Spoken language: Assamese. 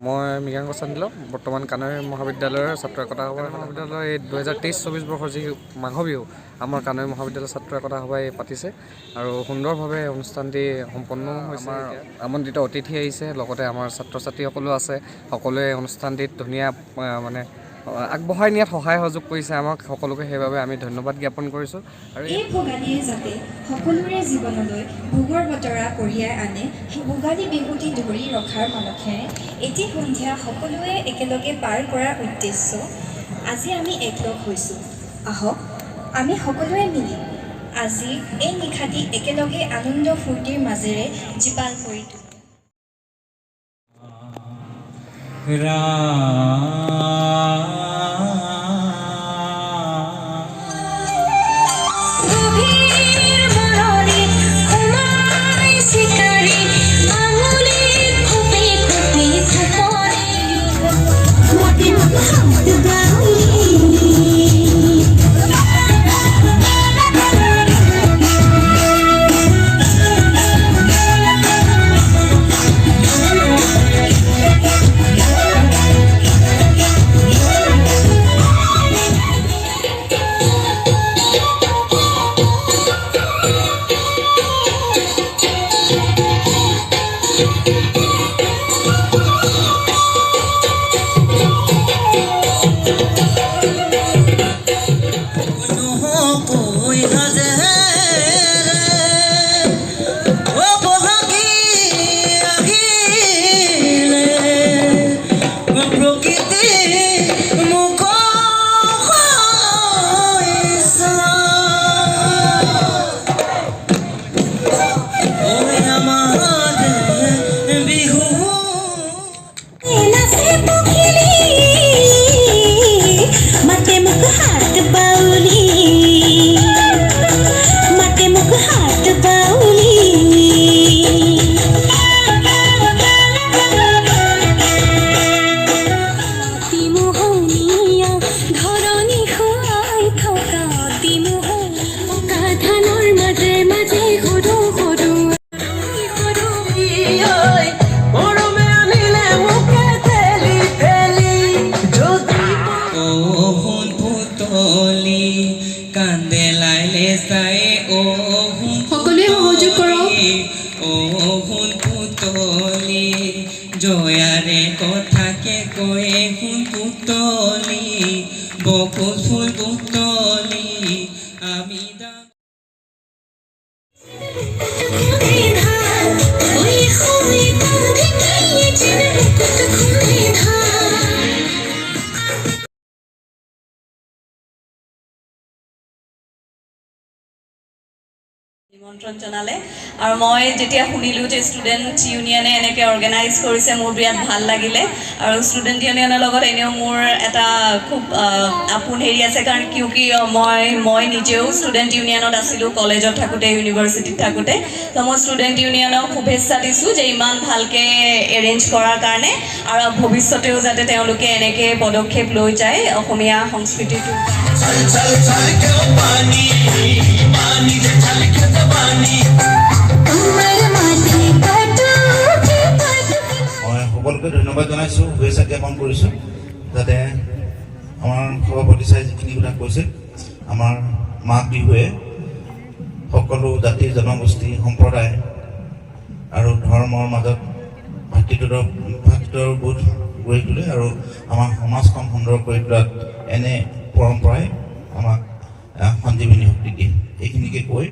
মই মৃগাংক চান্দিল বৰ্তমান কানৈ মহাবিদ্যালয়ৰ ছাত্ৰ একতা সভা মহাবিদ্যালয়ৰ এই 2023-24 বৰ্ষৰ যি মাঘ বিহু আমাৰ কানৈ মহাবিদ্যালয়ৰ ছাত্ৰ একতা সভাই পাতিছে আৰু সুন্দৰভাৱে অনুষ্ঠানটি সম্পন্ন হৈছে। আমাৰ আমন্ত্ৰিত অতিথি আহিছে, লগতে আমাৰ ছাত্ৰ ছাত্ৰীসকলো আছে। সকলোৱে অনুষ্ঠানটিত ধুনীয়া মানে আগবঢ়াই নিয়াত সহায় সহযোগ কৰিছে আমাক সকলোকে, সেইবাবে আমি ধন্যবাদ জ্ঞাপন কৰিছোঁ। আৰু এই ভোগালীয়ে যাতে সকলোৰে জীৱনলৈ ভোগৰ বতৰা কঢ়িয়াই আনে, সেই ভোগালী বিহুটি ধৰি ৰখাৰ মানসেৰে এটি সন্ধিয়া সকলোৱে একেলগে পাৰ কৰাৰ উদ্দেশ্য আজি আমি একলগ হৈছোঁ। আহক আমি সকলোৱে মিলি আজি এই নিশাটি একেলগে আনন্দ ফূৰ্তিৰ মাজেৰে জীপাল কৰি তোলোঁ। সকলোৱে সহযোগ কৰক। জয়াৰে কথাকে কয়ে শুন পুতলি, বকুল ফুল পুতলি আমি নিমন্ত্ৰণ জনালে আৰু মই যেতিয়া শুনিলোঁ যে ষ্টুডেণ্ট ইউনিয়নে এনেকৈ অৰ্গেনাইজ কৰিছে, মোৰ বিৰাট ভাল লাগিলে। আৰু ষ্টুডেণ্ট ইউনিয়নৰ লগত এনেও মোৰ এটা খুব আপোন হেৰি আছে, কাৰণ কিউকি মই নিজেও ষ্টুডেণ্ট ইউনিয়নত আছিলোঁ কলেজত থাকোঁতে, ইউনিভাৰ্চিটিত থাকোঁতে। তো মই ষ্টুডেণ্ট ইউনিয়নক শুভেচ্ছা দিছোঁ যে ইমান ভালকৈ এৰেঞ্জ কৰাৰ কাৰণে, আৰু ভৱিষ্যতেও যাতে তেওঁলোকে এনেকৈ পদক্ষেপ লৈ যায় অসমীয়া সংস্কৃতিটো। মই সকলোকে ধন্যবাদ জনাইছোঁ, শুভেচ্ছা জ্ঞাপন কৰিছোঁ, যাতে আমাৰ সভাপতি চাই যিখিনি কথা কৈছে, আমাৰ মাঘ বিহুৱে সকলো জাতি জনগোষ্ঠী সম্প্ৰদায় আৰু ধৰ্মৰ মাজত ভাতৃত্বৰ বোধ গঢ়ি তোলে আৰু আমাৰ সমাজখন সুন্দৰ কৰি তোলাত এনে পৰম্পৰাই আমাক সঞ্জীৱনী শক্তি দিয়ে। এইখিনিকে কৈ